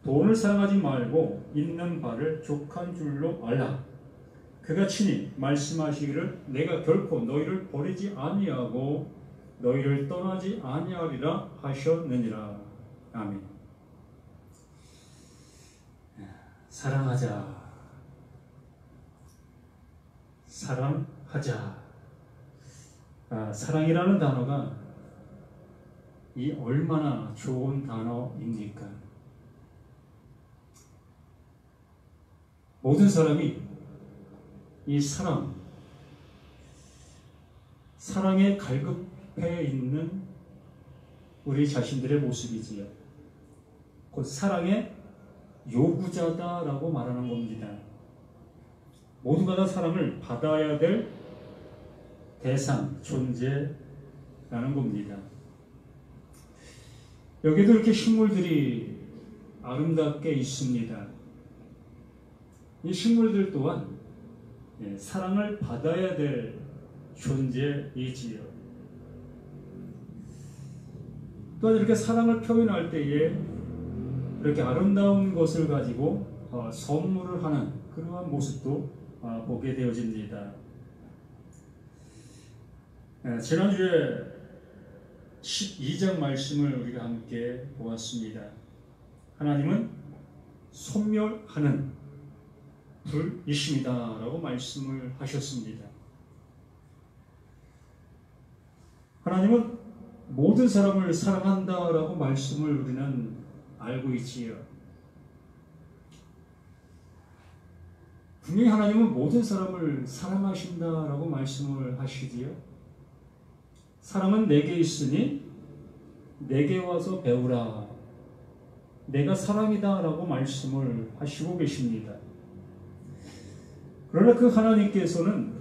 돈을 사랑하지 말고 있는 바를 족한 줄로 알라. 그가 친히 말씀하시기를 내가 결코 너희를 버리지 아니하고 너희를 떠나지 아니하리라 하셨느니라. 아멘. 사랑하자. 사랑하자. 사랑이라는 단어가 이 얼마나 좋은 단어입니까? 모든 사람이 이 사랑에 갈급해 있는 우리 자신들의 모습이지요. 곧 사랑의 요구자다라고 말하는 겁니다. 모두가 다 사랑을 받아야 될 대상, 존재라는 겁니다. 여기도 이렇게 식물들이 아름답게 있습니다. 이 식물들 또한 사랑을 받아야 될 존재이지요. 또한 이렇게 사랑을 표현할 때에 이렇게 아름다운 것을 가지고 선물을 하는 그러한 모습도 보게 되어집니다. 지난주에 12장 말씀을 우리가 함께 보았습니다. 하나님은 소멸하는 불이십니다 라고 말씀을 하셨습니다. 하나님은 모든 사람을 사랑한다 라고 말씀을 우리는 알고 있지요. 분명히 하나님은 모든 사람을 사랑하신다 라고 말씀을 하시지요. 사랑은 내게 있으니 내게 와서 배우라. 내가 사랑이다 라고 말씀을 하시고 계십니다. 그러나 그 하나님께서는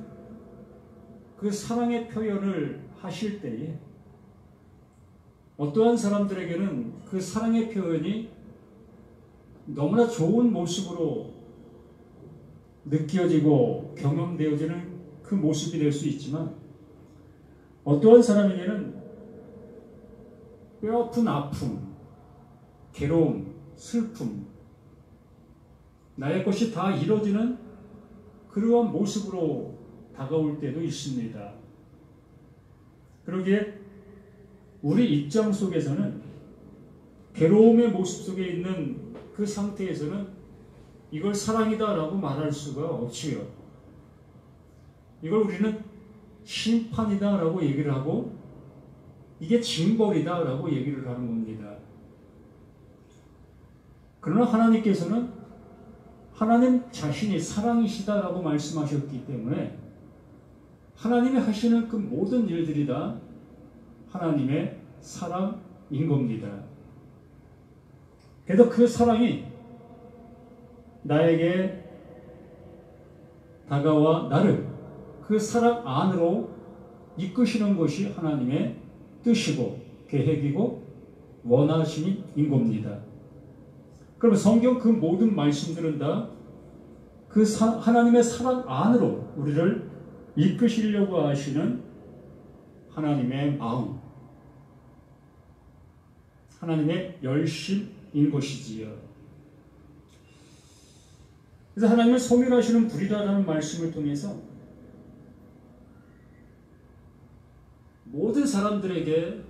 그 사랑의 표현을 하실 때에 어떠한 사람들에게는 그 사랑의 표현이 너무나 좋은 모습으로 느껴지고 경험되어지는 그 모습이 될 수 있지만 어떠한 사람에게는 뼈아픈 아픔, 괴로움, 슬픔, 나의 것이 다 이루어지는 그러한 모습으로 다가올 때도 있습니다. 그러기에 우리 입장 속에서는 괴로움의 모습 속에 있는 그 상태에서는 이걸 사랑이다 라고 말할 수가 없지요. 이걸 우리는 심판이다 라고 얘기를 하고 이게 징벌이다 라고 얘기를 하는 겁니다. 그러나 하나님께서는 하나님 자신이 사랑이시다 라고 말씀하셨기 때문에 하나님이 하시는 그 모든 일들이 다 하나님의 사랑인 겁니다. 그래서 그 사랑이 나에게 다가와 나를 그 사랑 안으로 이끄시는 것이 하나님의 뜻이고 계획이고 원하심인 겁니다. 그러면 성경 그 모든 말씀들은 다 그 하나님의 사랑 안으로 우리를 이끄시려고 하시는 하나님의 마음, 하나님의 열심인 것이지요. 그래서 하나님을 소멸하시는 불이라는 말씀을 통해서 모든 사람들에게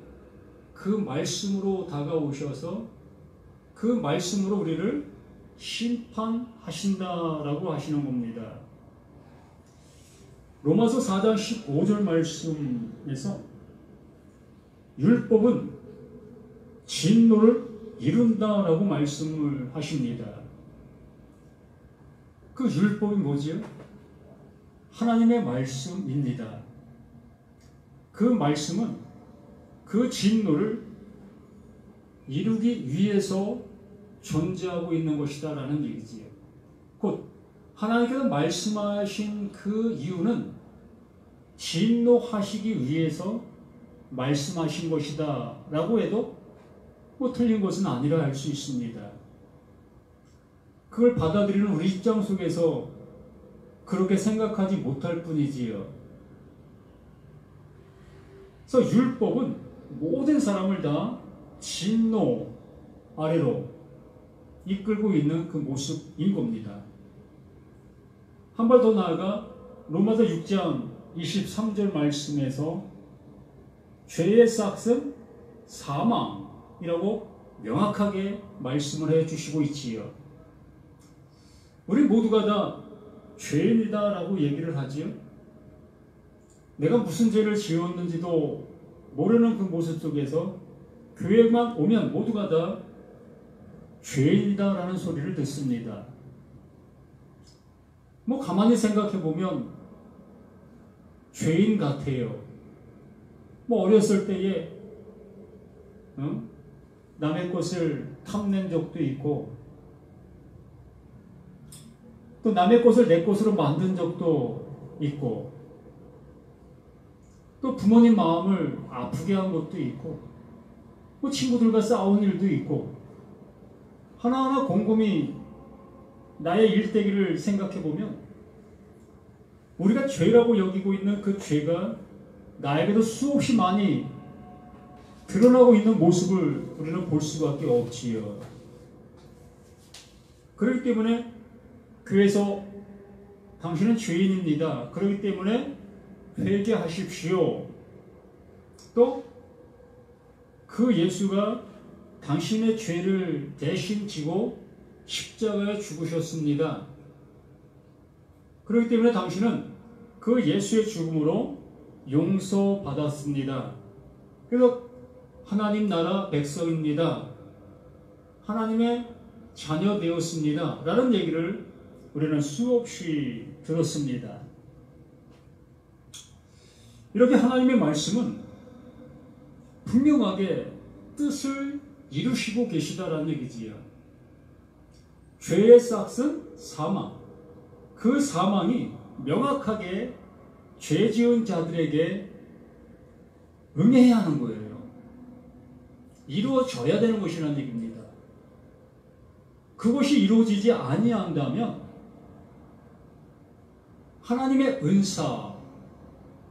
그 말씀으로 다가오셔서 그 말씀으로 우리를 심판하신다라고 하시는 겁니다. 로마서 4장 15절 말씀에서 율법은 진노를 이룬다라고 말씀을 하십니다. 그 율법이 뭐지요? 하나님의 말씀입니다. 그 말씀은 그 진노를 이루기 위해서 존재하고 있는 것이다 라는 얘기지요. 곧 하나님께서 말씀하신 그 이유는 진노하시기 위해서 말씀하신 것이다 라고 해도 틀린 것은 아니라 할 수 있습니다. 그걸 받아들이는 우리 입장 속에서 그렇게 생각하지 못할 뿐이지요. 그래서 율법은 모든 사람을 다 진노 아래로 이끌고 있는 그 모습인 겁니다. 한 발 더 나아가 로마서 6장 23절 말씀에서 죄의 싹은 사망이라고 명확하게 말씀을 해주시고 있지요. 우리 모두가 다 죄인이다 라고 얘기를 하지요. 내가 무슨 죄를 지었는지도 모르는 그 모습 속에서 교회만 오면 모두가 다 죄인이다 라는 소리를 듣습니다. 뭐 가만히 생각해 보면 죄인 같아요. 뭐 어렸을 때에 남의 것을 탐낸 적도 있고 또 남의 것을 내 것으로 만든 적도 있고 또 부모님 마음을 아프게 한 것도 있고 뭐 친구들과 싸운 일도 있고 하나하나 곰곰이 나의 일대기를 생각해 보면 우리가 죄라고 여기고 있는 그 죄가 나에게도 수없이 많이 드러나고 있는 모습을 우리는 볼 수밖에 없지요. 그렇기 때문에 교회에서 당신은 죄인입니다. 그렇기 때문에 회개하십시오. 또 그 예수가 당신의 죄를 대신 지고 십자가에 죽으셨습니다. 그렇기 때문에 당신은 그 예수의 죽음으로 용서받았습니다. 그래서 하나님 나라 백성입니다. 하나님의 자녀 되었습니다. 라는 얘기를 우리는 수없이 들었습니다. 이렇게 하나님의 말씀은 분명하게 뜻을 이루시고 계시다라는 얘기지요. 죄의 싹은 사망. 그 사망이 명확하게 죄 지은 자들에게 응해야 하는 거예요. 이루어져야 되는 것이라는 얘기입니다. 그것이 이루어지지 아니한다면 하나님의 은사,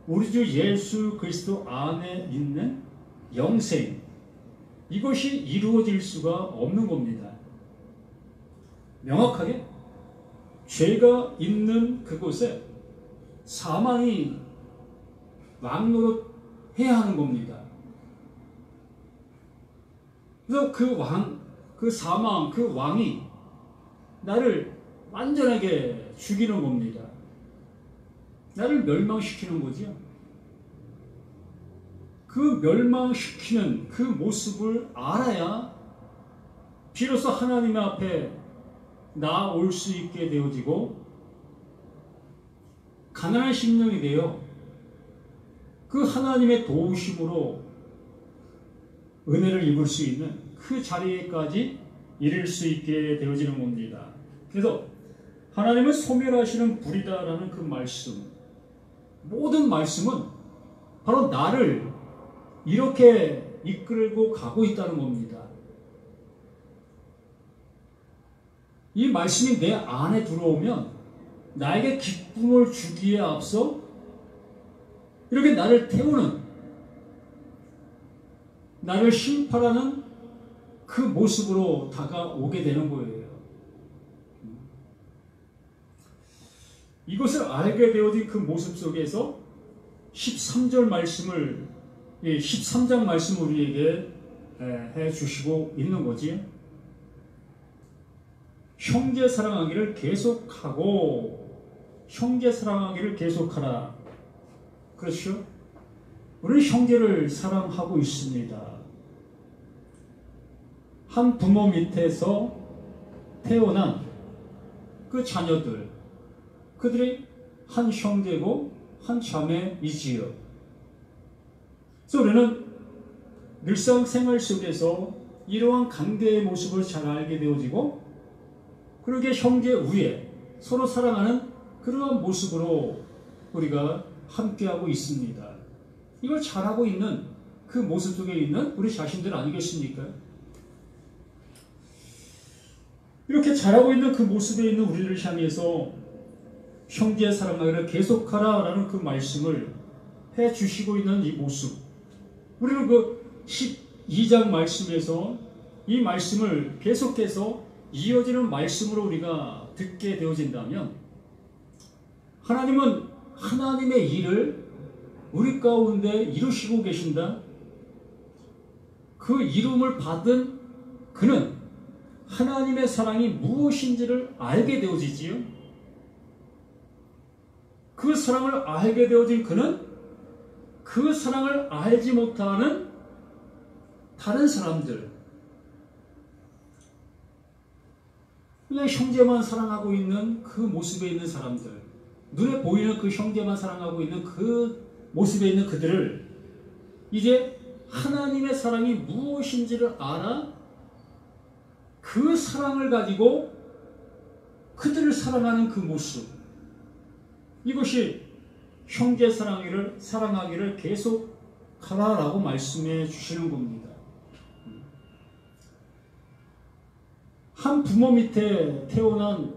우리 주 예수 그리스도 안에 있는 영생, 이것이 이루어질 수가 없는 겁니다. 명확하게 죄가 있는 그곳에 사망이 왕노릇해야 하는 겁니다. 그래서 그 사망, 그 왕이 나를 완전하게 죽이는 겁니다. 나를 멸망시키는 거죠. 그 멸망시키는 그 모습을 알아야 비로소 하나님 앞에 나아올 수 있게 되어지고 가난한 심령이 되어 그 하나님의 도우심으로 은혜를 입을 수 있는 그 자리에까지 이를 수 있게 되어지는 겁니다. 그래서 하나님은 소멸하시는 불이다라는 그 말씀, 모든 말씀은 바로 나를 이렇게 이끌고 가고 있다는 겁니다. 이 말씀이 내 안에 들어오면 나에게 기쁨을 주기에 앞서 이렇게 나를 태우는, 나를 심판하는 그 모습으로 다가오게 되는 거예요. 이것을 알게 되어진 그 모습 속에서 13절 말씀을, 13장 말씀을 우리에게 해 주시고 있는 거지. 형제 사랑하기를 계속하고, 형제 사랑하기를 계속하라. 그렇죠? 우리는 형제를 사랑하고 있습니다. 한 부모 밑에서 태어난 그 자녀들, 그들이 한 형제고 한 자매이지요. 그래서 우리는 일상생활 속에서 이러한 관계의 모습을 잘 알게 되어지고, 그러게 형제 위에 서로 사랑하는 그러한 모습으로 우리가 함께하고 있습니다. 이걸 잘하고 있는 그 모습 속에 있는 우리 자신들 아니겠습니까? 이렇게 잘하고 있는 그 모습에 있는 우리를 향해서 형제 사랑하기를 계속하라 라는 그 말씀을 해 주시고 있는 이 모습, 우리는 그 12장 말씀에서 이 말씀을 계속해서 이어지는 말씀으로 우리가 듣게 되어진다면 하나님은 하나님의 일을 우리 가운데 이루시고 계신다. 그 이름을 받은 그는 하나님의 사랑이 무엇인지를 알게 되어지지요. 그 사랑을 알게 되어진 그는 그 사랑을 알지 못하는 다른 사람들, 그냥 형제만 사랑하고 있는 그 모습에 있는 사람들, 눈에 보이는 그 형제만 사랑하고 있는 그 모습에 있는 그들을 이제 하나님의 사랑이 무엇인지를 알아 그 사랑을 가지고 그들을 사랑하는 그 모습, 이것이 형제 사랑하기를 계속하라라고 말씀해 주시는 겁니다. 한 부모 밑에 태어난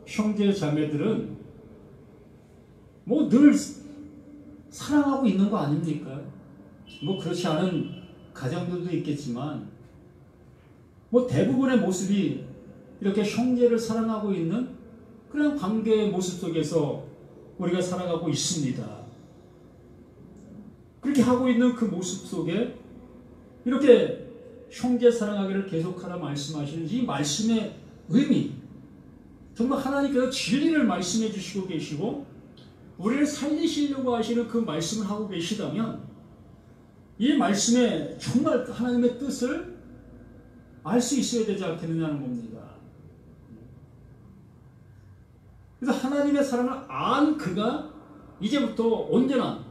형제 자매들은 뭐 늘 사랑하고 있는 거 아닙니까? 뭐 그렇지 않은 가정들도 있겠지만 뭐 대부분의 모습이 이렇게 형제를 사랑하고 있는 그런 관계의 모습 속에서 우리가 살아가고 있습니다. 그렇게 하고 있는 그 모습 속에 이렇게 형제 사랑하기를 계속하라 말씀하시는 이 말씀의 의미, 정말 하나님께서 진리를 말씀해 주시고 계시고 우리를 살리시려고 하시는 그 말씀을 하고 계시다면 이 말씀에 정말 하나님의 뜻을 알 수 있어야 되지 않겠느냐는 겁니다. 그래서 하나님의 사랑을 안 그가 이제부터 언제나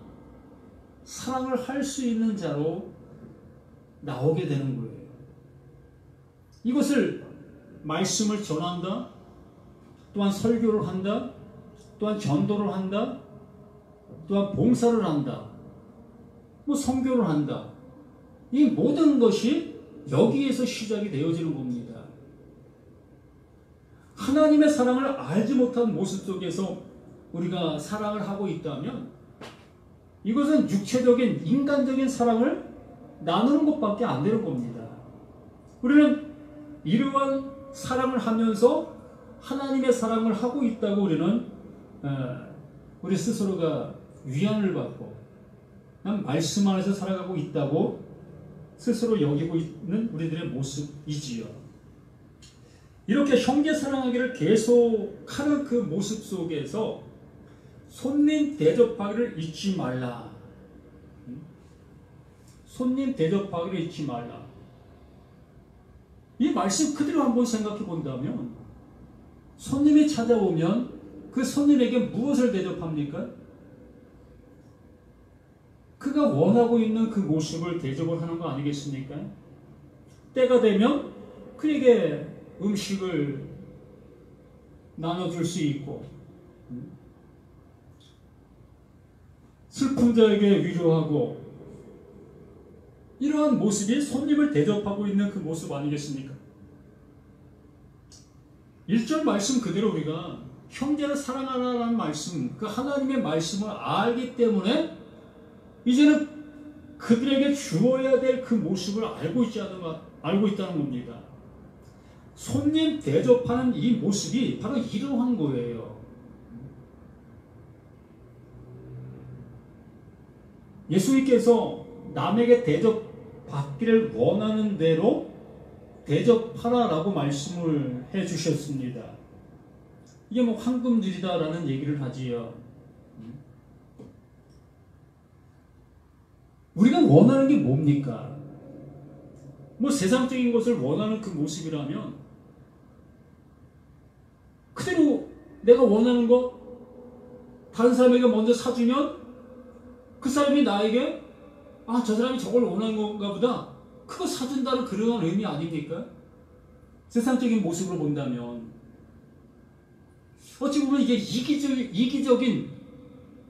사랑을 할 수 있는 자로 나오게 되는 거예요. 이것을 말씀을 전한다, 또한 설교를 한다, 또한 전도를 한다, 또한 봉사를 한다, 뭐 선교를 한다. 이 모든 것이 여기에서 시작이 되어지는 겁니다. 하나님의 사랑을 알지 못한 모습 속에서 우리가 사랑을 하고 있다면 이것은 육체적인 인간적인 사랑을 나누는 것밖에 안 되는 겁니다. 우리는 이러한 사랑을 하면서 하나님의 사랑을 하고 있다고 우리 스스로가 위안을 받고 난 말씀 안에서 살아가고 있다고 스스로 여기고 있는 우리들의 모습이지요. 이렇게 형제 사랑하기를 계속하는 그 모습 속에서 손님 대접하기를 잊지 말라. 손님 대접하기를 잊지 말라. 이 말씀 그대로 한번 생각해 본다면 손님이 찾아오면 그 손님에게 무엇을 대접합니까? 그가 원하고 있는 그 모습을 대접을 하는 거 아니겠습니까? 때가 되면 그에게 음식을 나눠줄 수 있고 슬픈 자에게 위로하고 이러한 모습이 손님을 대접하고 있는 그 모습 아니겠습니까? 1절 말씀 그대로 우리가 형제를 사랑하라는 말씀, 그 하나님의 말씀을 알기 때문에 이제는 그들에게 주어야 될 그 모습을 알고 있다는 겁니다. 손님 대접하는 이 모습이 바로 이러한 거예요. 예수님께서 남에게 대접받기를 원하는 대로 대접하라라고 말씀을 해주셨습니다. 이게 뭐 황금줄이다라는 얘기를 하지요. 우리가 원하는 게 뭡니까? 뭐 세상적인 것을 원하는 그 모습이라면 그대로 내가 원하는 거 다른 사람에게 먼저 사주면 그 사람이 나에게 저 사람이 저걸 원하는 건가 보다 그거 사준다는 그런 의미 아닙니까? 세상적인 모습으로 본다면 어찌 보면 이게 이기적인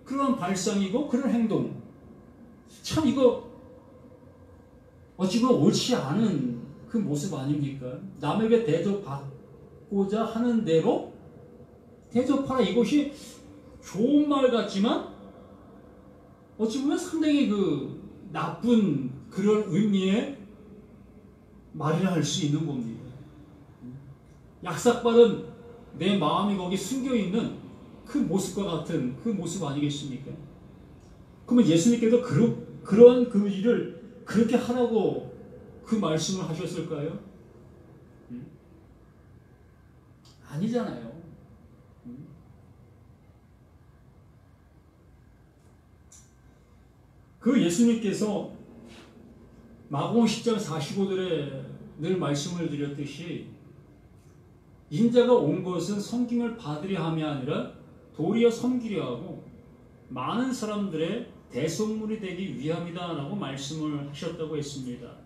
그런 발상이고 그런 행동, 참 이거 어찌 보면 옳지 않은 그 모습 아닙니까? 남에게 대접받고자 하는 대로 대접하라, 이것이 좋은 말 같지만 어찌 보면 상당히 그 나쁜 그런 의미의 말이라 할 수 있는 겁니다. 약삭받은 내 마음이 거기 숨겨있는 그 모습과 같은 그 모습 아니겠습니까? 그러면 예수님께서 그러한 그 일을 그렇게 하라고 그 말씀을 하셨을까요? 아니잖아요. 그 예수님께서 마가복음 10장 45절에 늘 말씀을 드렸듯이 인자가 온 것은 섬김을 받으려 함이 아니라 도리어 섬기려 하고 많은 사람들의 대속물이 되기 위함이다 라고 말씀을 하셨다고 했습니다.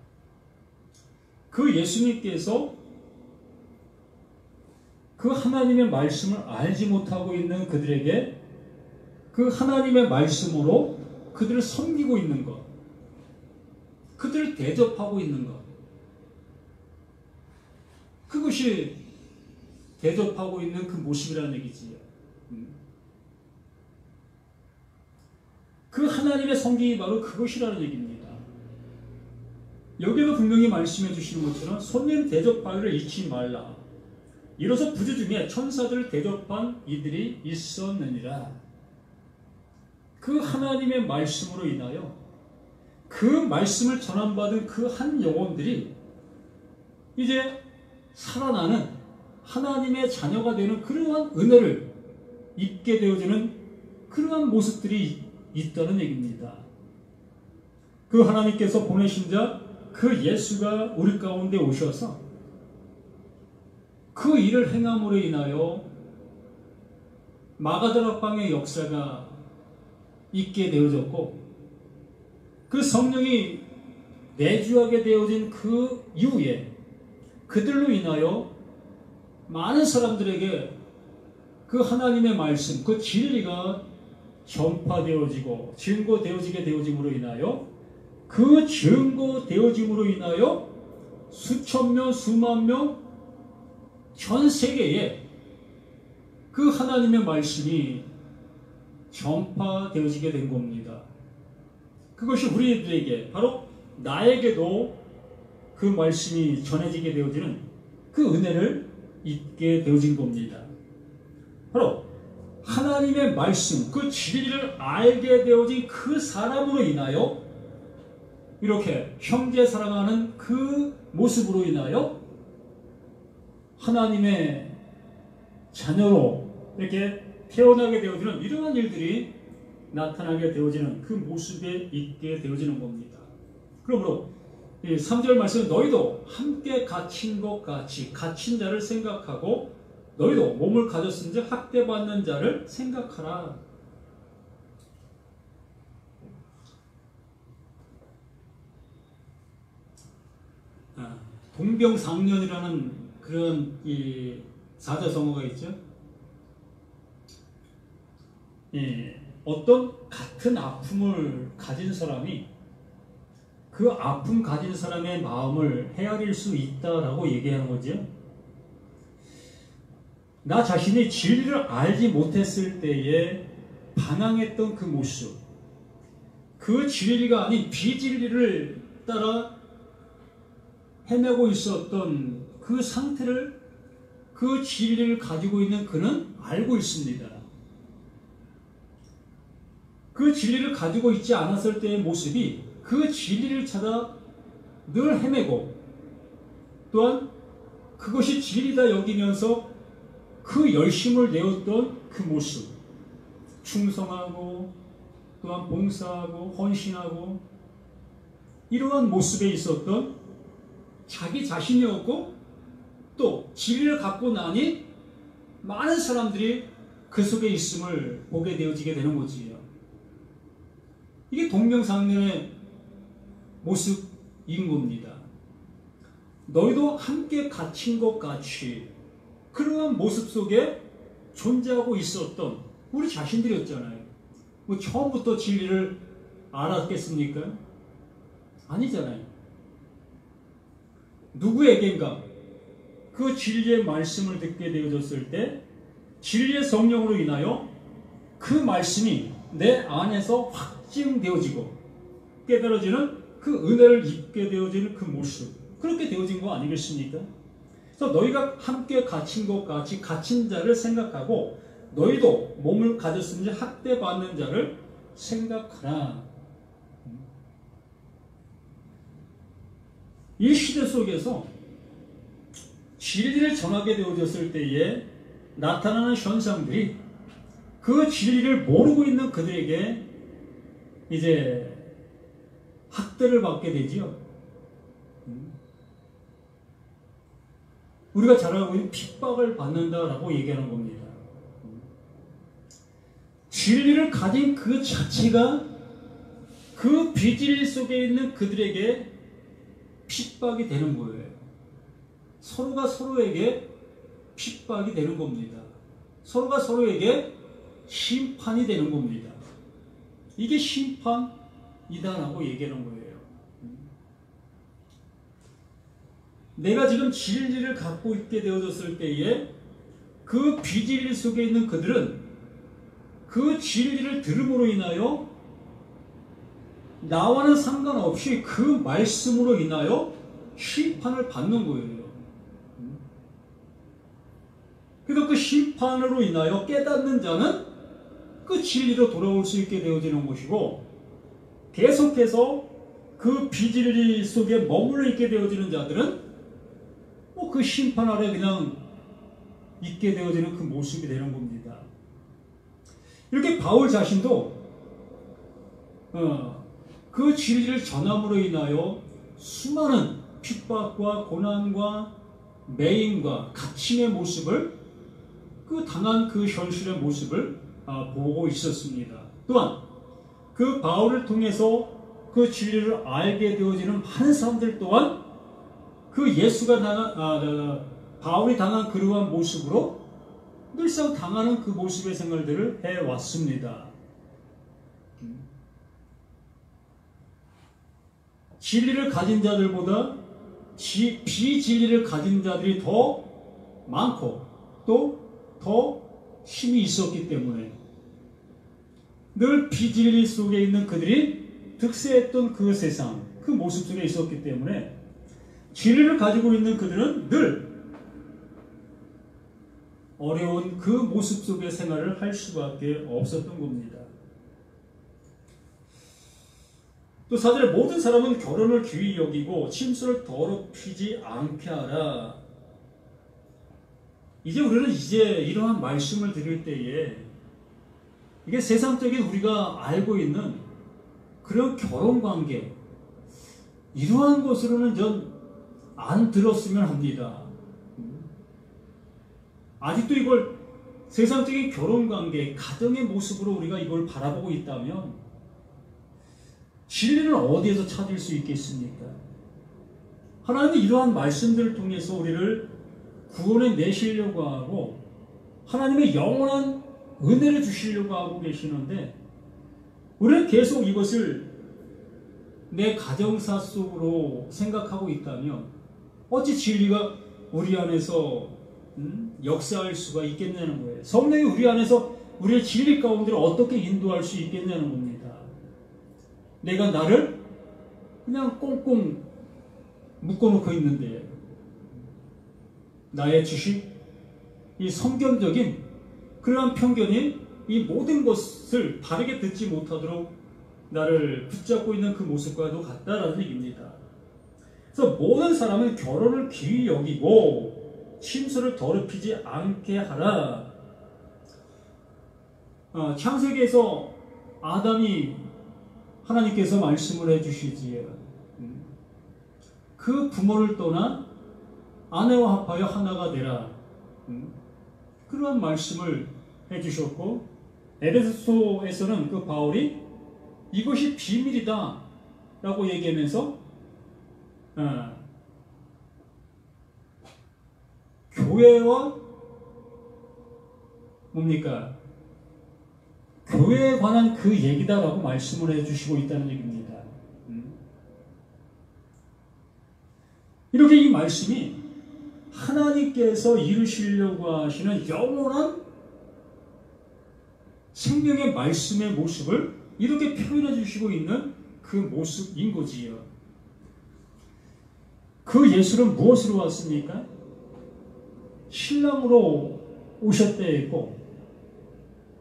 그 예수님께서 그 하나님의 말씀을 알지 못하고 있는 그들에게 그 하나님의 말씀으로 그들을 섬기고 있는 것, 그들을 대접하고 있는 것, 그것이 대접하고 있는 그 모습이라는 얘기지요. 그 하나님의 섬김이 바로 그것이라는 얘기입니다. 여기도 분명히 말씀해 주시는 것처럼 손님 대접하기를 잊지 말라. 이로써 부주 중에 천사들을 대접한 이들이 있었느니라. 그 하나님의 말씀으로 인하여 그 말씀을 전함받은 그 한 영혼들이 이제 살아나는 하나님의 자녀가 되는 그러한 은혜를 입게 되어지는 그러한 모습들이 있다는 얘기입니다. 그 하나님께서 보내신 자 그 예수가 우리 가운데 오셔서 그 일을 행함으로 인하여 마가다락방의 역사가 있게 되어졌고 그 성령이 내주하게 되어진 그 이후에 그들로 인하여 많은 사람들에게 그 하나님의 말씀, 그 진리가 전파되어지고 증거되어지게 되어짐으로 인하여 그 증거되어짐으로 인하여 수천 명, 수만 명, 전 세계에 그 하나님의 말씀이 전파되어지게 된 겁니다. 그것이 우리들에게 바로 나에게도 그 말씀이 전해지게 되어지는 그 은혜를 입게 되어진 겁니다. 바로 하나님의 말씀, 그 진리를 알게 되어진 그 사람으로 인하여 이렇게 형제 사랑하는 그 모습으로 인하여 하나님의 자녀로 이렇게 태어나게 되어지는 이러한 일들이 나타나게 되어지는 그 모습에 있게 되어지는 겁니다. 그러므로 3절 말씀은 너희도 함께 갇힌 것 같이 갇힌 자를 생각하고 너희도 몸을 가졌은즉 학대받는 자를 생각하라. 동병상련이라는 그런 이 사자성어가 있죠. 어떤 같은 아픔을 가진 사람이 그 아픔 가진 사람의 마음을 헤아릴 수 있다라고 얘기하는 거죠. 나 자신이 진리를 알지 못했을 때에 반항했던 그 모습, 그 진리가 아닌 비진리를 따라 헤매고 있었던 그 상태를 그 진리를 가지고 있는 그는 알고 있습니다. 그 진리를 가지고 있지 않았을 때의 모습이 그 진리를 찾아 늘 헤매고 또한 그것이 진리다 여기면서 그 열심을 내었던 그 모습, 충성하고 또한 봉사하고 헌신하고 이러한 모습에 있었던 자기 자신이었고 또 진리를 갖고 나니 많은 사람들이 그 속에 있음을 보게 되어지게 되는 거지요. 이게 동병상련의 모습인 겁니다. 너희도 함께 갇힌 것 같이 그러한 모습 속에 존재하고 있었던 우리 자신들이었잖아요. 뭐 처음부터 진리를 알았겠습니까? 아니잖아요. 누구에겐가 그 진리의 말씀을 듣게 되어졌을 때 진리의 성령으로 인하여 그 말씀이 내 안에서 확증되어지고 깨달아지는 그 은혜를 입게 되어지는 그 모습, 그렇게 되어진 거 아니겠습니까? 그래서 너희가 함께 갇힌 것 같이 갇힌 자를 생각하고 너희도 몸을 가졌으니 학대받는 자를 생각하라. 이 시대 속에서 진리를 전하게 되어졌을 때에 나타나는 현상들이 그 진리를 모르고 있는 그들에게 이제 학대를 받게 되지요. 우리가 잘 알고 있는 핍박을 받는다라고 얘기하는 겁니다. 진리를 가진 그 자체가 그 비진리 속에 있는 그들에게 핍박이 되는 거예요. 서로가 서로에게 핍박이 되는 겁니다. 서로가 서로에게 심판이 되는 겁니다. 이게 심판이다라고 얘기하는 거예요. 내가 지금 진리를 갖고 있게 되어졌을 때에 그 비진리 속에 있는 그들은 그 진리를 들음으로 인하여 나와는 상관없이 그 말씀으로 인하여 심판을 받는 거예요. 그래서 그 심판으로 인하여 깨닫는 자는 그 진리로 돌아올 수 있게 되어지는 것이고, 계속해서 그 비진리 속에 머물러 있게 되어지는 자들은 그 심판 아래 그냥 있게 되어지는 그 모습이 되는 겁니다. 이렇게 바울 자신도 그 진리를 전함으로 인하여 수많은 핍박과 고난과 매임과 갇힘의 모습을 당한 그 현실의 모습을 보고 있었습니다. 또한 그 바울을 통해서 그 진리를 알게 되어지는 많은 사람들 또한 그 예수가 바울이 당한 그러한 모습으로 늘상 당하는 그 모습의 생활들을 해왔습니다. 진리를 가진 자들보다 비진리를 가진 자들이 더 많고 또 더 힘이 있었기 때문에 늘 비진리 속에 있는 그들이 득세했던 그 세상, 그 모습 속에 있었기 때문에 진리를 가지고 있는 그들은 늘 어려운 그 모습 속의 생활을 할 수밖에 없었던 겁니다. 또 4절에 모든 사람은 결혼을 귀히 여기고 침수를 더럽히지 않게 하라. 우리는 이러한 말씀을 드릴 때에 이게 세상적인 우리가 알고 있는 그런 결혼관계, 이러한 것으로는 전 안 들었으면 합니다. 아직도 이걸 세상적인 결혼관계, 가정의 모습으로 우리가 이걸 바라보고 있다면 진리는 어디에서 찾을 수 있겠습니까? 하나님은 이러한 말씀들을 통해서 우리를 구원해 내시려고 하고 하나님의 영원한 은혜를 주시려고 하고 계시는데, 우리는 계속 이것을 내 가정사 속으로 생각하고 있다면 어찌 진리가 우리 안에서 역사할 수가 있겠냐는 거예요. 성령이 우리 안에서 우리의 진리 가운데를 어떻게 인도할 수 있겠냐는 겁니다. 내가 나를 그냥 꽁꽁 묶어놓고 있는데 나의 지식, 이 성경적인 그러한 편견이 이 모든 것을 바르게 듣지 못하도록 나를 붙잡고 있는 그 모습과도 같다라는 얘기입니다. 그래서 모든 사람은 결혼을 귀히 여기고 침수를 더럽히지 않게 하라. 창세기에서 아담이 하나님께서 말씀을 해주시지요. 그 부모를 떠나 아내와 합하여 하나가 되라. 그러한 말씀을 해주셨고, 에베소서에서는 그 바울이 이것이 비밀이다 라고 얘기하면서 교회와 뭡니까? 교회에 관한 그 얘기다라고 말씀을 해주시고 있다는 얘기입니다. 이렇게 이 말씀이 하나님께서 이루시려고 하시는 영원한 생명의 말씀의 모습을 이렇게 표현해 주시고 있는 그 모습인 거지요. 그 예수는 무엇으로 왔습니까? 신랑으로 오셨다 했고,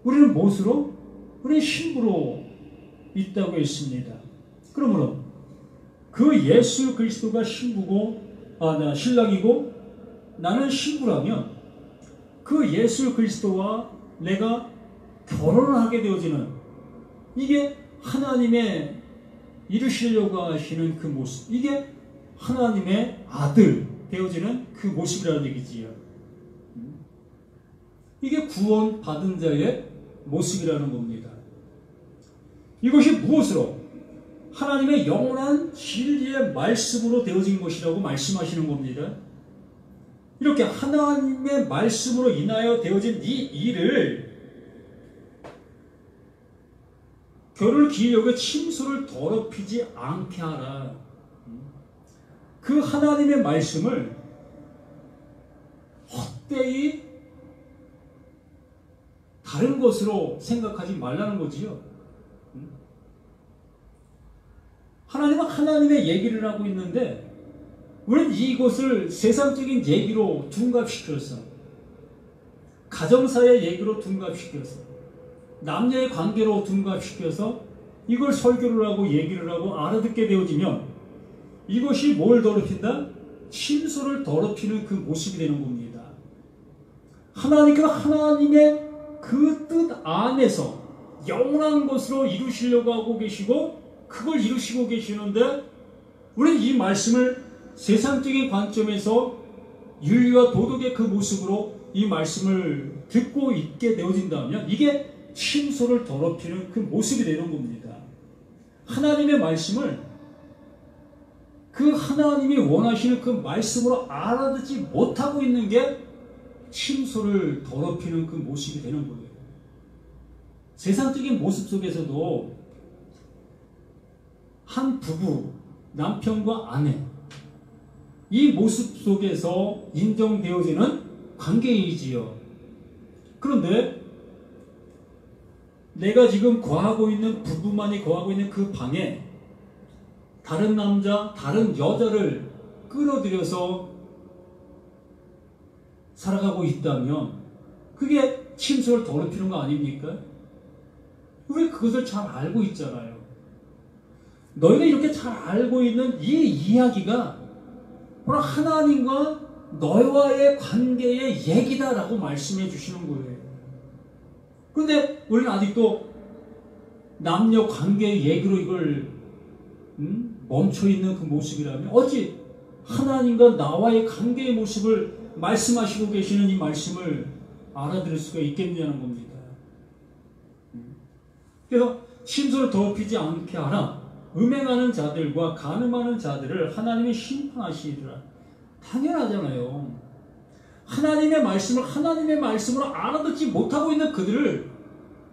우리는 무엇으로? 우리는 신부로 있다고 했습니다. 그러므로 그 예수 그리스도가 신랑이고 나는 신부라면 그 예수 그리스도와 내가 결혼을 하게 되어지는, 이게 하나님의 이루시려고 하시는 그 모습, 이게 하나님의 아들 되어지는 그 모습이라는 얘기지요. 이게 구원 받은 자의 모습이라는 겁니다. 이것이 무엇으로? 하나님의 영원한 진리의 말씀으로 되어진 것이라고 말씀하시는 겁니다. 이렇게 하나님의 말씀으로 인하여 되어진 이 일을 결혼을 기여겨 침소를 더럽히지 않게 하라. 그 하나님의 말씀을 헛되이 다른 것으로 생각하지 말라는 거지요. 하나님은 하나님의 얘기를 하고 있는데 우리는 이것을 세상적인 얘기로 둔갑시켜서, 가정사의 얘기로 둔갑시켜서, 남녀의 관계로 둔갑시켜서 이걸 설교를 하고 얘기를 하고 알아듣게 되어지면 이것이 뭘 더럽힌다? 침소를 더럽히는 그 모습이 되는 겁니다. 하나님의 그 뜻 안에서 영원한 것으로 이루시려고 하고 계시고 그걸 이루시고 계시는데, 우리는 이 말씀을 세상적인 관점에서 윤리와 도덕의 그 모습으로 이 말씀을 듣고 있게 되어진다면 이게 침소를 더럽히는 그 모습이 되는 겁니다. 하나님의 말씀을 그 하나님이 원하시는 그 말씀으로 알아듣지 못하고 있는 게 침소를 더럽히는 그 모습이 되는 거예요. 세상적인 모습 속에서도 한 부부, 남편과 아내, 이 모습 속에서 인정되어지는 관계이지요. 그런데 내가 지금 거하고 있는, 부부만이 거하고 있는 그 방에 다른 남자, 다른 여자를 끌어들여서 살아가고 있다면 그게 침소를 더럽히는 거 아닙니까? 우리 그것을 잘 알고 있잖아요. 너희가 이렇게 잘 알고 있는 이 이야기가 바로 하나님과 너희와의 관계의 얘기다라고 말씀해 주시는 거예요. 그런데 우리는 아직도 남녀 관계의 얘기로 이걸 멈춰있는 그 모습이라면 어찌 하나님과 나와의 관계의 모습을 말씀하시고 계시는 이 말씀을 알아들을 수가 있겠느냐는 겁니다. 그래서 침소를 더럽히지 않게 하라. 음행하는 자들과 간음하는 자들을 하나님이 심판하시리라. 당연하잖아요. 하나님의 말씀을 하나님의 말씀으로 알아듣지 못하고 있는 그들을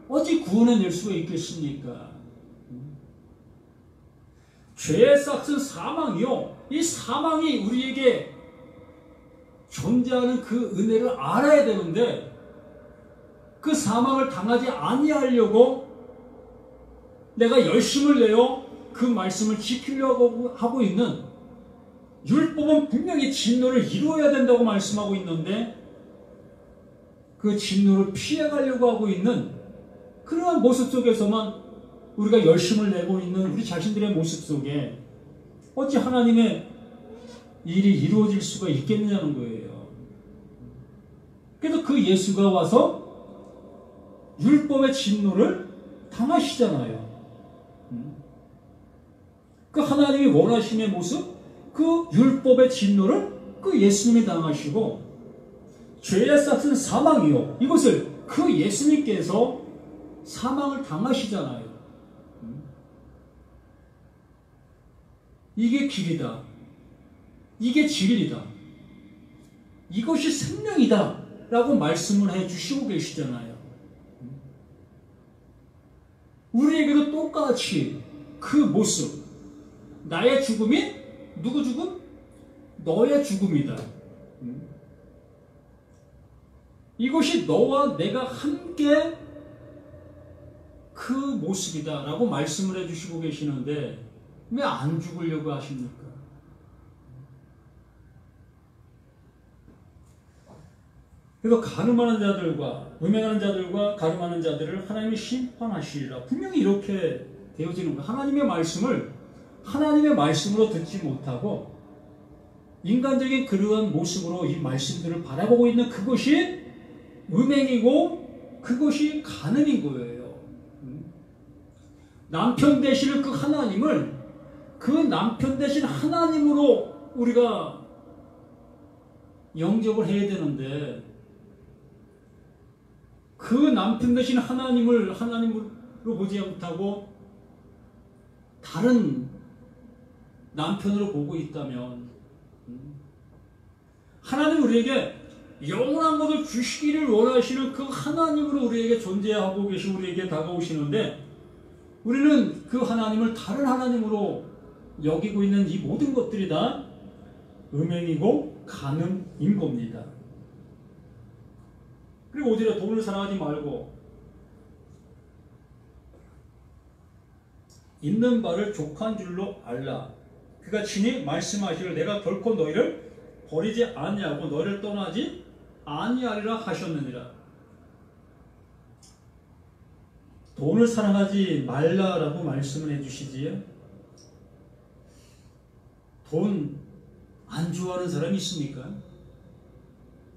어찌 구원해낼 수가 있겠습니까? 죄의 싹은 사망이요. 이 사망이 우리에게 존재하는 그 은혜를 알아야 되는데 그 사망을 당하지 아니하려고 내가 열심을 내어 그 말씀을 지키려고 하고 있는, 율법은 분명히 진노를 이루어야 된다고 말씀하고 있는데 그 진노를 피해가려고 하고 있는 그러한 모습 속에서만 우리가 열심을 내고 있는 우리 자신들의 모습 속에 어찌 하나님의 일이 이루어질 수가 있겠느냐는 거예요. 그래서 그 예수가 와서 율법의 진노를 당하시잖아요. 그 하나님이 원하심의 모습, 그 율법의 진노를 그 예수님이 당하시고, 죄의 싹은 사망이요. 이것을 그 예수님께서 사망을 당하시잖아요. 이게 길이다. 이게 진리다. 이것이 생명이다. 라고 말씀을 해주시고 계시잖아요. 우리에게도 똑같이 그 모습, 나의 죽음이 누구 죽음? 너의 죽음이다. 이것이 너와 내가 함께 그 모습이다 라고 말씀을 해주시고 계시는데 왜 안 죽으려고 하십니까? 그래서 가늠하는 자들과 음행하는 자들과 가늠하는 자들을 하나님이 심판하시리라. 분명히 이렇게 되어지는 거예요. 하나님의 말씀으로 듣지 못하고 인간적인 그러한 모습으로 이 말씀들을 바라보고 있는 그것이 음행이고 그것이 가늠인 거예요. 남편 되시는 그 하나님을 그 남편 되신 하나님으로 우리가 영접을 해야 되는데 그 남편 되신 하나님을 하나님으로 보지 못하고 다른 남편으로 보고 있다면 하나님 우리에게 영원한 것을 주시기를 원하시는 그 하나님으로 우리에게 존재하고 계신 우리에게 다가오시는데 우리는 그 하나님을 다른 하나님으로 여기고 있는 이 모든 것들이 다 음행이고 간음인 겁니다. 그리고 오히려 돈을 사랑하지 말고 있는 바를 족한 줄로 알라. 그가 친히 말씀하시기를 내가 결코 너희를 버리지 아니하고 너희를 떠나지 아니하리라 하셨느니라. 돈을 사랑하지 말라라고 말씀을 해주시지요. 돈 안 좋아하는 사람이 있습니까?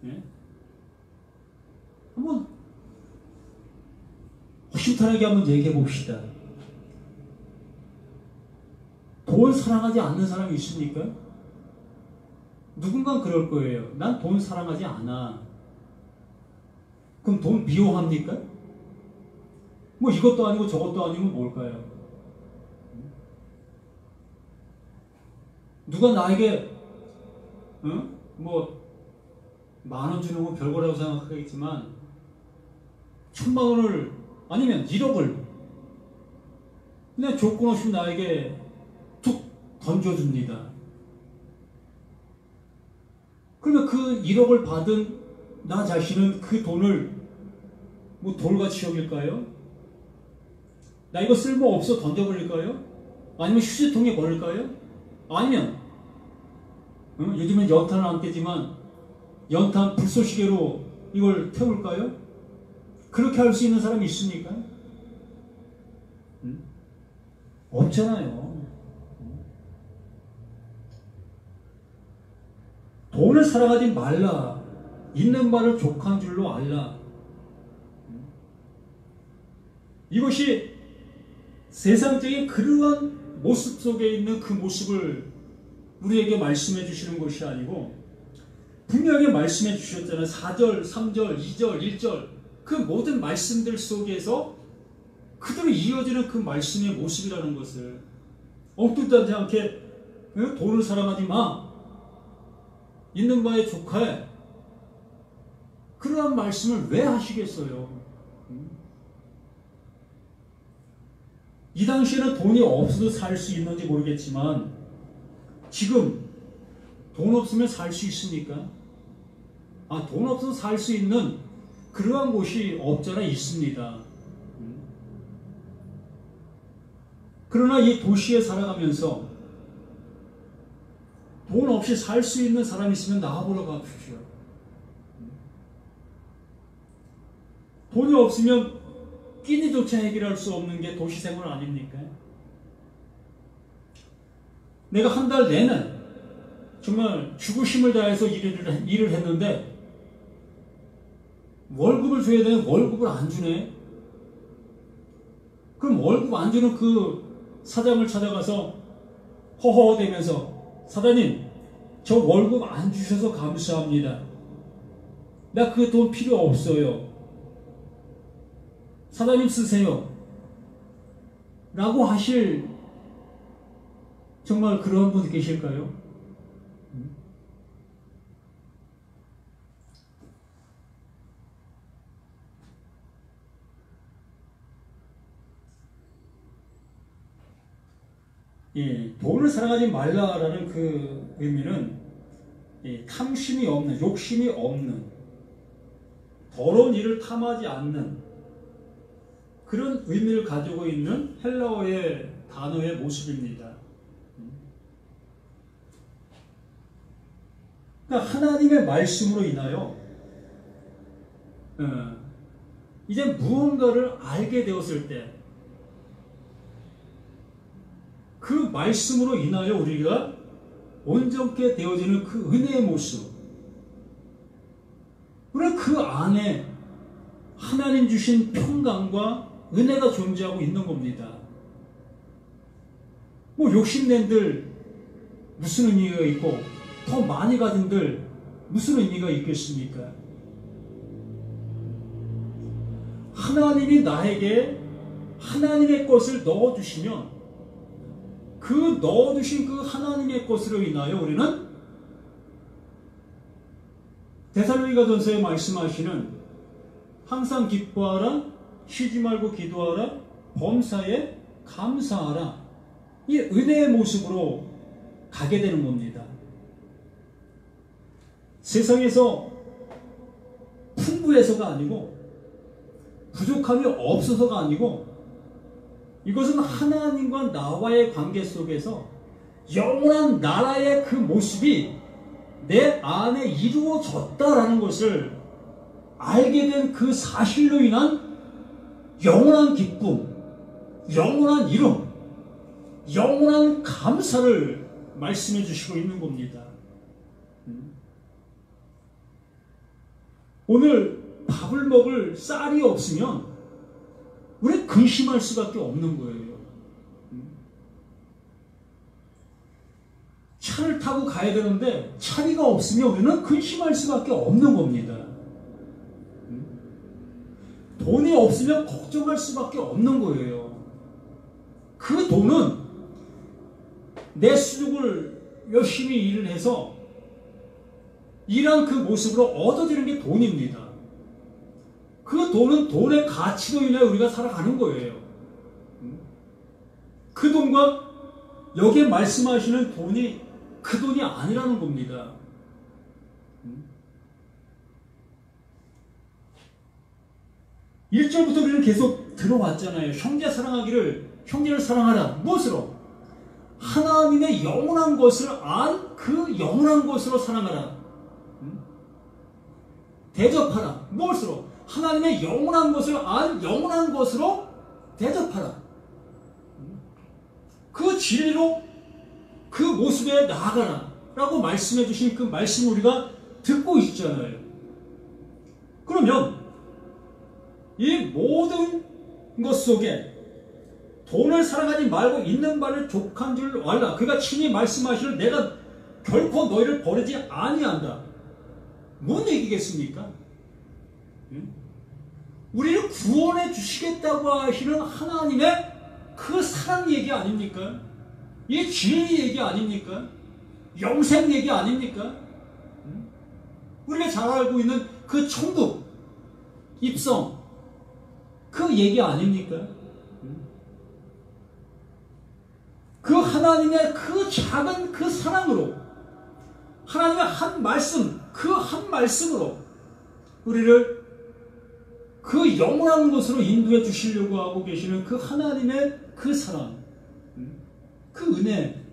예? 한번 허심탄회하게 한번 얘기해 봅시다. 돈 사랑하지 않는 사람이 있습니까? 누군가 그럴 거예요. 난 돈 사랑하지 않아. 그럼 돈 미워합니까? 뭐 이것도 아니고 저것도 아니고 뭘까요? 누가 나에게 뭐 10,000원 주는 건 별거라고 생각하겠지만 1,000,000원을 아니면 1억을 그냥 조건 없이 나에게 툭 던져줍니다. 그러면 그 1억을 받은 나 자신은 그 돈을 뭐 돌같이 여길까요? 나 이거 쓸모없어 던져버릴까요? 아니면 휴지통에 버릴까요? 아니면 요즘엔 연탄은 안 떼지만 연탄 불쏘시개로 이걸 태울까요? 그렇게 할 수 있는 사람이 있습니까? 없잖아요. 돈을 사랑하지 말라. 있는 바를 족한 줄로 알라. 이것이 세상적인 그러한 모습 속에 있는 그 모습을 우리에게 말씀해 주시는 것이 아니고 분명히 말씀해 주셨잖아요. 4절, 3절, 2절, 1절 그 모든 말씀들 속에서 그대로 이어지는 그 말씀의 모습이라는 것을 엉뚱하지 않게 돈을 사랑하지 마. 있는 바에 족하에 그러한 말씀을 왜 하시겠어요? 이 당시에는 돈이 없어도 살 수 있는지 모르겠지만 지금 돈 없으면 살 수 있습니까? 돈 없어서 살 수 있는 그러한 곳이 없잖아 있습니다. 그러나 이 도시에 살아가면서 돈 없이 살 수 있는 사람이 있으면 나와보러 가십시오. 돈이 없으면 끼니조차 해결할 수 없는 게 도시생활 아닙니까? 내가 한 달 내내 정말 죽으심을 다해서 일을 했는데 월급을 줘야 되는 월급을 안 주네. 그럼 월급 안 주는 그 사장을 찾아가서 허허대면서 사장님 저 월급 안 주셔서 감사합니다. 나 그 돈 필요 없어요. 사장님 쓰세요. 라고 하실 정말 그런 분 계실까요? 돈을 사랑하지 말라라는 그 의미는 탐심이 없는, 욕심이 없는, 더러운 일을 탐하지 않는 그런 의미를 가지고 있는 헬라어의 단어의 모습입니다. 그러니까 하나님의 말씀으로 인하여 이제 무언가를 알게 되었을 때 그 말씀으로 인하여 우리가 온전케 되어지는 그 은혜의 모습, 우리는 그 안에 하나님 주신 평강과 은혜가 존재하고 있는 겁니다. 뭐 욕심낸들 무슨 의미가 있고 더 많이 가진들 무슨 의미가 있겠습니까? 하나님이 나에게 하나님의 것을 넣어주시면 그 넣어주신 그 하나님의 것으로 인하여 우리는 데살로니가전서에 말씀하시는 항상 기뻐하라, 쉬지 말고 기도하라, 범사에 감사하라, 이 은혜의 모습으로 가게 되는 겁니다. 세상에서 풍부해서가 아니고 부족함이 없어서가 아니고 이것은 하나님과 나와의 관계 속에서 영원한 나라의 그 모습이 내 안에 이루어졌다라는 것을 알게 된 그 사실로 인한 영원한 기쁨, 영원한 이름, 영원한 감사를 말씀해 주시고 있는 겁니다. 오늘 밥을 먹을 쌀이 없으면 우리는 근심할 수밖에 없는 거예요. 차를 타고 가야 되는데 차비가 없으면 우리는 근심할 수밖에 없는 겁니다. 돈이 없으면 걱정할 수밖에 없는 거예요. 그 돈은 내 수족을 열심히 일을 해서 일한 그 모습으로 얻어지는 게 돈입니다. 그 돈은 돈의 가치로 인해 우리가 살아가는 거예요. 그 돈과 여기에 말씀하시는 돈이 그 돈이 아니라는 겁니다. 1절부터 우리는 계속 들어왔잖아요. 형제 사랑하기를, 형제를 사랑하라. 무엇으로? 하나님의 영원한 것을 안 그 영원한 것으로 사랑하라. 대접하라. 무엇으로? 하나님의 영원한 것을 안 영원한 것으로 대접하라. 그 진리로 그 모습에 나아가라 라고 말씀해 주신 그 말씀을 우리가 듣고 있잖아요. 그러면 이 모든 것 속에 돈을 사랑하지 말고 있는 바를 족한 줄 알라. 그가 친히 말씀하시를 내가 결코 너희를 버리지 아니한다. 뭔 얘기겠습니까? 우리를 구원해 주시겠다고 하시는 하나님의 그 사랑 얘기 아닙니까? 이 진리 얘기 아닙니까? 영생 얘기 아닙니까? 우리가 잘 알고 있는 그 천국 입성 그 얘기 아닙니까? 그 하나님의 그 작은 그 사랑으로 하나님의 한 말씀 그 한 말씀으로 우리를 그 영원한 곳으로 인도해 주시려고 하고 계시는 그 하나님의 그 사랑, 그 은혜,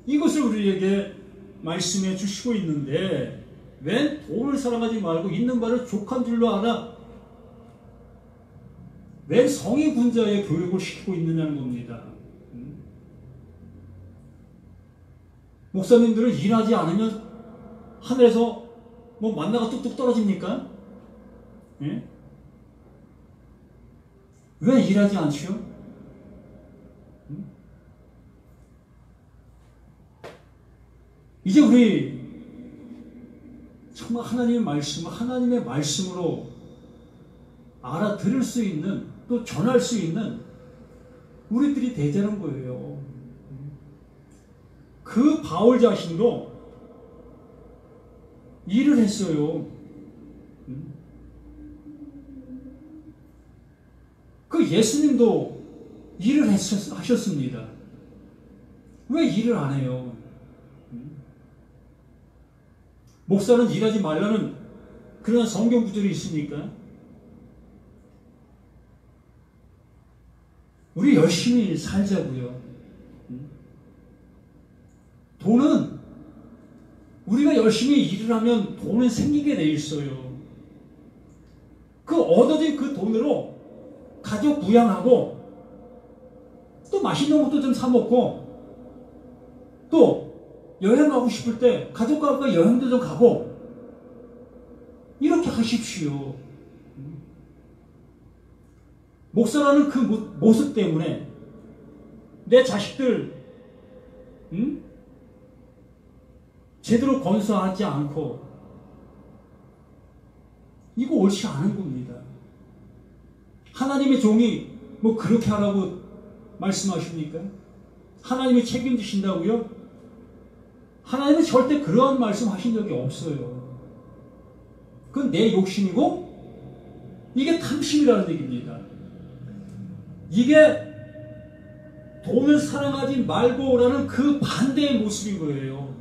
이것을 우리에게 말씀해 주시고 있는데 왜 돈을 사랑하지 말고 있는 바를 족한 줄로 알아? 왜 성의 군자의 교육을 시키고 있느냐는 겁니다. 목사님들은 일하지 않으면 하늘에서 뭐 만나가 뚝뚝 떨어집니까? 예? 왜 일하지 않지요? 이제 우리 정말 하나님의 말씀, 하나님의 말씀으로 알아들을 수 있는 또 전할 수 있는 우리들이 되자는 거예요. 그 바울 자신도 일을 했어요. 그 예수님도 일을 하셨습니다. 왜 일을 안 해요? 목사는 일하지 말라는 그런 성경 구절이 있습니까? 우리 열심히 살자고요. 돈은 우리가 열심히 일을 하면 돈은 생기게 돼 있어요. 그 얻어진 그 돈으로 가족 부양하고 또 맛있는 것도 좀 사 먹고 또 여행 가고 싶을 때 가족과 여행도 좀 가고 이렇게 하십시오. 목사라는 그 모습 때문에 내 자식들 제대로 건사하지 않고 이거 옳지 않은 겁니다. 하나님의 종이 뭐 그렇게 하라고 말씀하십니까? 하나님이 책임지신다고요? 하나님은 절대 그러한 말씀 하신 적이 없어요. 그건 내 욕심이고 이게 탐심이라는 얘기입니다. 이게 돈을 사랑하지 말고라는 그 반대의 모습인 거예요.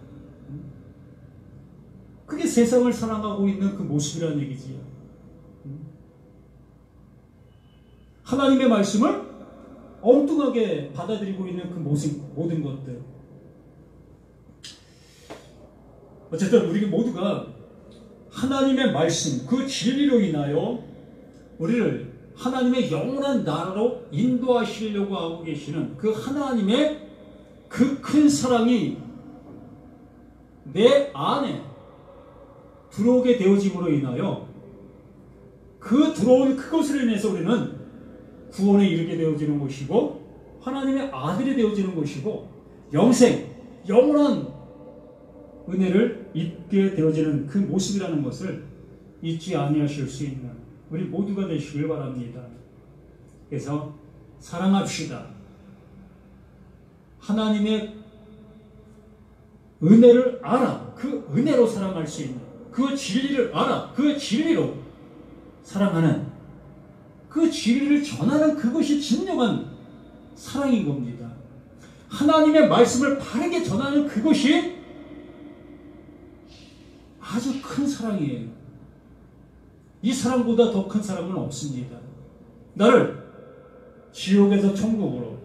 그게 세상을 사랑하고 있는 그 모습이라는 얘기지요. 하나님의 말씀을 엉뚱하게 받아들이고 있는 그 모든 것들. 어쨌든 우리 모두가 하나님의 말씀, 그 진리로 인하여 우리를 하나님의 영원한 나라로 인도하시려고 하고 계시는 그 하나님의 그 큰 사랑이 내 안에 들어오게 되어짐으로 인하여 그 들어온 그것으로 인해서 우리는 구원에 이르게 되어지는 것이고 하나님의 아들이 되어지는 것이고 영생, 영원한 은혜를 입게 되어지는 그 모습이라는 것을 잊지 아니하실 수 있는 우리 모두가 되시길 바랍니다. 그래서 사랑합시다. 하나님의 은혜를 알아. 그 은혜로 사랑할 수 있는 그 진리를 알아. 그 진리로 사랑하는 그 진리를 전하는 그것이 진정한 사랑인 겁니다. 하나님의 말씀을 바르게 전하는 그것이 아주 큰 사랑이에요. 이 사랑보다 더 큰 사랑은 없습니다. 나를 지옥에서 천국으로,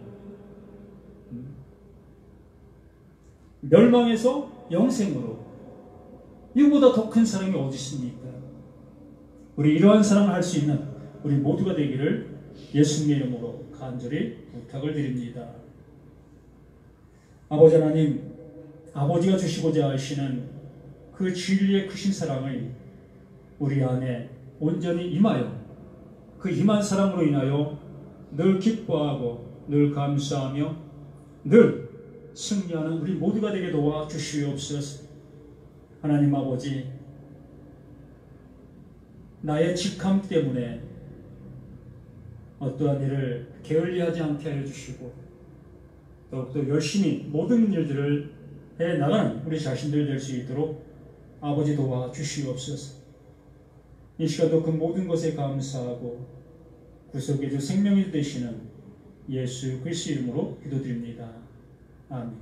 멸망에서 영생으로, 이보다 더 큰 사랑이 어디 있습니까? 우리 이러한 사랑을 할 수 있는 우리 모두가 되기를 예수님의 이름으로 간절히 부탁을 드립니다. 아버지 하나님, 아버지가 주시고자 하시는 그 진리의 크신 사랑을 우리 안에 온전히 임하여 그 임한 사랑으로 인하여 늘 기뻐하고 늘 감사하며 늘 승리하는 우리 모두가 되게 도와주시옵소서. 하나님 아버지, 나의 직함 때문에 어떠한 일을 게을리하지 않게 하여 주시고 더욱더 열심히 모든 일들을 해나가는 우리 자신들 될 수 있도록 아버지 도와주시옵소서. 이 시간도 그 모든 것에 감사하고 구속의 주 생명이 되시는 예수 그리스도 이름으로 기도드립니다. 아멘.